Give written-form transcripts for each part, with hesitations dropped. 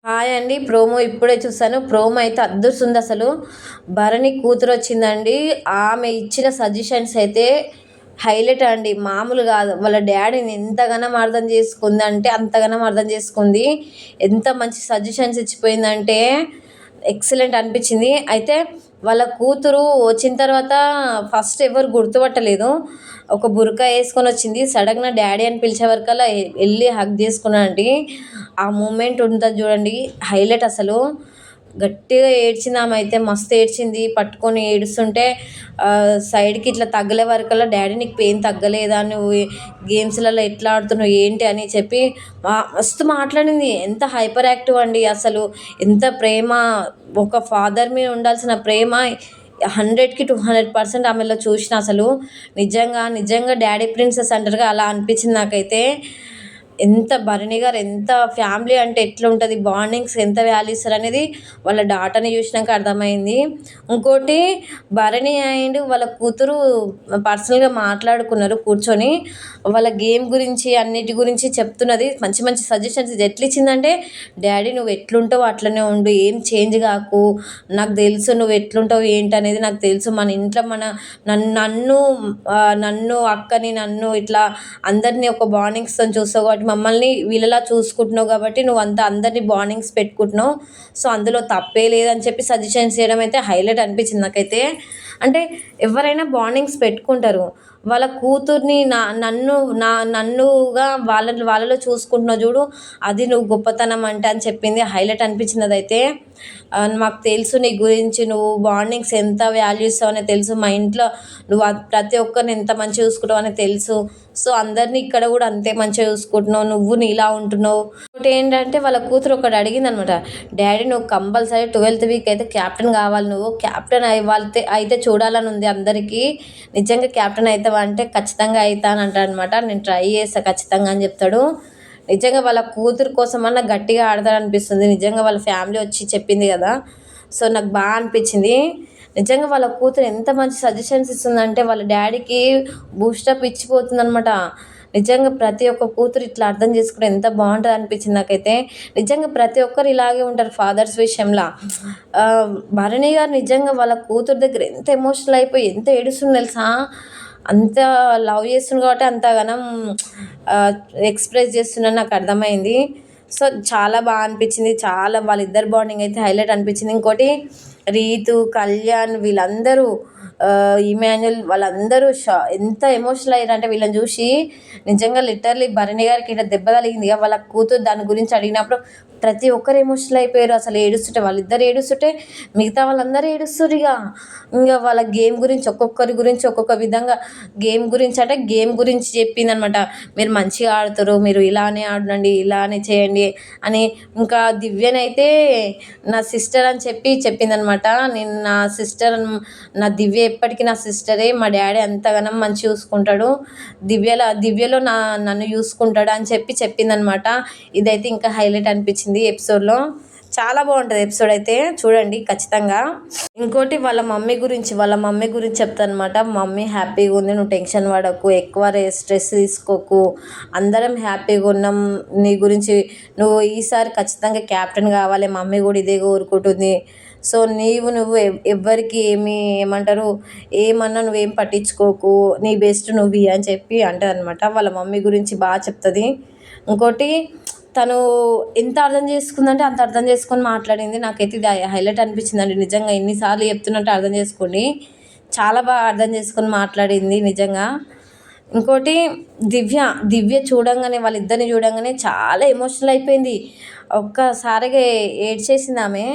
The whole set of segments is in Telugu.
హాయ్ అండి. ప్రోమో ఇప్పుడే చూసాను. ప్రోమో అయితే అద్దుస్తుంది అసలు. భరణి కూతురొచ్చిందండి. ఆమె ఇచ్చిన సజెషన్స్ అయితే హైలైట్ అండి. మామూలు గాదు. వాళ్ళ డ్యాడీని ఎంతగనం అర్థం చేసుకుందంటే అంతగనం అర్థం చేసుకుంది. ఎంత మంచి సజెషన్స్ ఇచ్చిపోయిందంటే ఎక్సలెంట్ అనిపించింది. అయితే వాళ్ళ కూతురు వచ్చిన తర్వాత ఫస్ట్ ఎవరు గుర్తుపట్టలేదు. ఒక బుర్కా యేసుకొనొచ్చింది. సడెన్‌గా డ్యాడీ అని పిలిచే వరకల్లా ఎళ్లి హగ్ చేసుకున్నానండి. ఆ మూమెంట్ ఉంటది చూడండి, హైలైట్ అసలు. గట్టిగా ఏడ్చింది ఆమె అయితే, మస్తు ఏడ్చింది. పట్టుకొని ఏడుస్తుంటే సైడ్‌కి ఇట్లా తగిలే వరకల్లా, డ్యాడీ నీకు పెయిన్ తగ్గలేదా? నువ్వు గేమ్స్‌లలో ఎట్లా ఆడుతున్నావు ఏంటి అని చెప్పి మస్తు మాట్లాడింది. ఎంత హైపర్ యాక్టివ్ అండి అసలు. ఎంత ప్రేమ, ఒక ఫాదర్ మీద ఉండాల్సిన ప్రేమ 100కి 200% ఆమెలో చూసిన అసలు. నిజంగా, నిజంగా డ్యాడీ ప్రిన్సెస్ అంటారుగా అలా అనిపించింది నాకైతే. ఎంత భరణి గారు ఎంత ఫ్యామిలీ అంటే ఎట్లుంటది, బాండింగ్స్ ఎంత వాల్యూ ఇస్తారనేది వాళ్ళ డాటర్‌ని చూసినాక అర్థమైంది. ఇంకోటి, భరణి అండ్ వాళ్ళ కూతురు పర్సనల్‌గా మాట్లాడుకున్నారు కూర్చొని. వాళ్ళ గేమ్ గురించి అన్నిటి గురించి చెప్తున్నది. మంచి మంచి సజెషన్స్ ఎట్లిచ్చిందంటే, "డ్యాడీ నువ్వు ఎట్లుంటావో అట్లనే ఉండు. ఏం చేంజ్ గాకు. నాకు తెలుసు నువ్వు ఎట్లుంటావు ఏంటనేది నాకు తెలుసు. మన ఇంట్లో నన్ను నన్ను అక్కని నన్ను ఇట్లా అందరిని ఒక బాండింగ్స్‌తోని చూస్తావు కాబట్టి, మమ్మల్ని వీళ్ళలా చూసుకుంటున్నావు కాబట్టి నువ్వంతా అందరిని బాండింగ్స్ పెట్టుకుంటున్నావు. సో, అందులో తప్పే లేదని" చెప్పి సజెషన్స్ చేయడం అయితే హైలైట్ అనిపించింది నాకైతే. అంటే ఎవరైనా బాండింగ్స్ పెట్టుకుంటారు. వాళ్ళ కూతుర్ని నన్నుగా వాళ్ళలో చూసుకుంటున్నావు చూడు, అది నువ్వు గొప్పతనం అంటే అని చెప్పింది. హైలైట్ అనిపించింది అదైతే. మాకు తెలుసు నీ గురించి, నువ్వు బాండింగ్స్ ఎంత వాల్యూ ఇస్తావో తెలుసు. మా ఇంట్లో నువ్వు ప్రతి ఒక్కరిని ఎంత మంచిగా చూసుకుంటావో అని తెలుసు. సో, అందరిని ఇక్కడ కూడా అంతే మంచిగా చూసుకుంటున్నావు. నువ్వు నీలా ఉంటున్నావు. ఇంకోటేంటంటే వాళ్ళ కూతురు ఒకటి అడిగిందనమాట. "డ్యాడీ నువ్వు కంపల్సరీ 12th వీక్ అయితే క్యాప్టెన్ కావాలి. నువ్వు క్యాప్టెన్ అయితే చూడాలని ఉంది అందరికీ. నిజంగా క్యాప్టెన్ అయితావా" అంటే, "ఖచ్చితంగా అయితా" అని అంటాడనమాట. "నేను ట్రై చేస్తా ఖచ్చితంగా" అని చెప్తాడు. నిజంగా వాళ్ళ కూతురు కోసమన్నా గట్టిగా ఆడతాడనిపిస్తుంది. నిజంగా వాళ్ళ ఫ్యామిలీ వచ్చి చెప్పింది కదా! సో, నాకు అనిపించింది. నిజంగా వాళ్ళ కూతురు ఎంత మంచి సజెషన్స్ ఇస్తుందంటే, వాళ్ళ డ్యాడీకి బూస్టప్ ఇచ్చిపోతుందనమాట. నిజంగా ప్రతి ఒక్క కూతురు ఇట్లా అర్థం చేసుకుంటే ఎంత బావుంటదనిపించింది నాకైతే. నిజంగా ప్రతి ఒక్కరు ఇలాగే ఉంటారు ఫాదర్స్ విషయంలా. భరణి గారు నిజంగా వాళ్ళ కూతురు దగ్గర ఎంత ఎమోషనల్ అయిపోయి ఎంత ఏడుస్తుందో తెలుసా? అంత లవ్ చేస్తుండు కాబట్టి అంతగనం ఎక్స్‌ప్రెస్ చేస్తుండని నాకు అర్థమైంది. సో, చాలా అనిపించింది. చాలా వాళ్ళిద్దరి బాండింగ్ అయితే హైలైట్ అనిపించింది. ఇంకోటి, రీతు, కళ్యాణ్ వీళ్ళందరూ, ఇమాన్యుల్ వాళ్ళందరూ ఎంత ఎమోషనల్ అయ్యారంటే వీళ్ళని చూసి. నిజంగా లిటరల్లీ భరణి గారికి ఇట్లా దెబ్బ తగిలింది. వాళ్ళ కూతురు దాని గురించి అడిగినప్పుడు ప్రతి ఒక్కరు ఎమోషనల్ అయిపోయారు. అసలు ఏడుస్తుంటే, వాళ్ళిద్దరు ఏడుస్తుంటే మిగతా వాళ్ళందరూ ఏడుస్తుర్రిగ. ఇంగ వాళ్ళ గేమ్ గురించి ఒక్కొక్కరి గురించి ఒక్కొక్క విధంగా, గేమ్ గురించి చెప్పిందనమాట. "మీరు మంచిగా ఆడుతుర్రు. మీరు ఇలానే ఆడండి. ఇలానే చేయండి" అని. ఇంకా దివ్యనైతే నా సిస్టర్ అని చెప్పిందనమాట. నేను నా దివ్య ఎప్పటికి నా సిస్టరే. మా డ్యాడీ అంతగనం మంచిగా చూసుకుంటాడు. దివ్యలో నన్ను చూసుకుంటాడు అని చెప్పిందనమాట. ఇదైతే ఇంకా హైలైట్ అనిపించింది ఎపిసోడ్‌లో. చాలా బావుంటది ఎపిసోడ్ అయితే. చూడండి ఖచ్చితంగా. ఇంకోటి, వాళ్ళ మమ్మీ గురించి చెప్తానమాట. "మమ్మీ హ్యాపీగా ఉంది. నువ్వు టెన్షన్ పడకు. ఎక్కువ స్ట్రెస్ తీసుకోకు. అందరం హ్యాపీగా ఉన్నాం. నీ గురించి నువ్వు ఈసారి ఖచ్చితంగా క్యాప్టెన్ కావాలి. మమ్మీ కూడా ఇదే కోరుకుంటుంది. సో, నువ్వు ఎవ్వరికి ఏమంటారు, ఏమన్నా నువ్వేం పట్టించుకోకు. నీ బెస్ట్ నువ్వు ఇయ్యి" అని చెప్పి అంటదనమాట. వాళ్ళ మమ్మీ గురించి చెప్తది. ఇంకోటి, తను ఎంత అర్థం చేసుకుందంటే అంత అర్థం చేసుకొని మాట్లాడింది. నాకైతే ఇది హైలైట్ అనిపించిందండి. నిజంగా ఎన్ని సార్లు చెప్తున్నట్టు అర్థం చేసుకోండి. చాలా అర్థం చేసుకొని మాట్లాడింది నిజంగా. ఇంకోటి, దివ్య వాళ్ళిద్దరిని చూడంగానే చాలా ఎమోషనల్ అయిపోయింది. ఒక్కసారిగా ఏడ్చేసిందామె.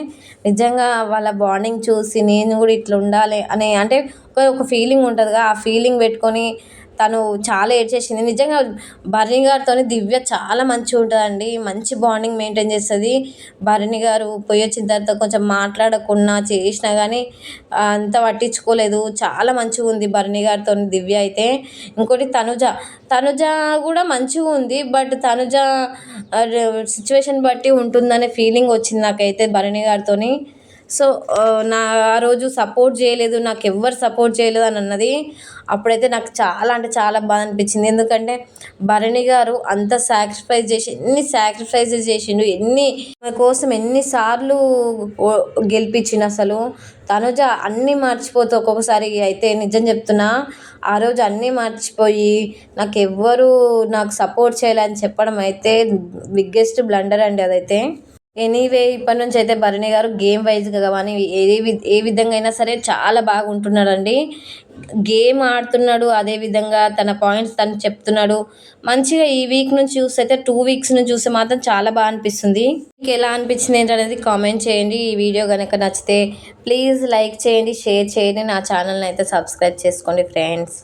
నిజంగా వాళ్ళ బాండింగ్ చూసి నేను కూడా ఇట్లా ఉండాలి అనే, అంటే ఒక ఫీలింగ్ ఉంటదిగా, ఆ ఫీలింగ్ పెట్టుకొని తను చాలా ఏడ్చేసింది. నిజంగా భరణి గారితోని దివ్య చాలా మంచిగుంటదండి. మంచి బాండింగ్ మెయింటైన్ చేస్తది. భరణి గారు పోయొచ్చిన తర్వాత కొంచెం మాట్లాడకున్నా, చేసినా గానీ అంత పట్టించుకోలేదు. చాలా మంచిగుంది భరణి గారితోని దివ్య అయితే. ఇంకోటి, తనుజ కూడా మంచిగుంది. బట్ తనుజ సిచ్యువేషన్ బట్టి ఉంటుందనే ఫీలింగ్ వచ్చింది నాకైతే భరణి గారితోని. సో నా ఆ రోజు సపోర్ట్ చేయలేదు, నాకు ఎవ్వరు సపోర్ట్ చేయలేదు అని అన్నది. అప్పుడైతే నాకు చాలా అంటే చాలా బాధ అనిపించింది. ఎందుకంటే భరణి గారు అంత సాక్రిఫైస్ చేసి ఎన్ని సాక్రిఫైజెస్ చేసిండు, మన కోసం ఎన్నిసార్లు గెలిపించిండు అసలు. తనుజ అన్నీ మర్చిపోతే ఒక్కొక్కసారి అయితే నిజం చెప్తున్నా, ఆ రోజు అన్నీ మర్చిపోయి నాకు సపోర్ట్ చేయాలని చెప్పడం అయితే బిగ్గెస్ట్ బ్లండర్ అండి అదైతే. ఎనీవే ఇప్పటి నుంచి అయితే భరణి గారు గేమ్ వైజ్గా కానీ ఏ విధంగా అయినా సరే చాలా బాగుంటున్నాడండి. గేమ్ ఆడుతున్నాడు, అదేవిధంగా తన పాయింట్స్ తను చెప్తున్నాడు మంచిగా. ఈ వీక్ నుంచి చూస్తే అయితే 2 వీక్స్ నుంచి చూస్తే మాత్రం చాలా బాగా అనిపిస్తుంది. మీకు ఎలా అనిపించింది ఏంటనేది కామెంట్ చేయండి. ఈ వీడియో కనుక నచ్చితే ప్లీజ్ లైక్ చేయండి, షేర్ చేయండి, నా ఛానల్ని అయితే సబ్స్క్రైబ్ చేసుకోండి ఫ్రెండ్స్.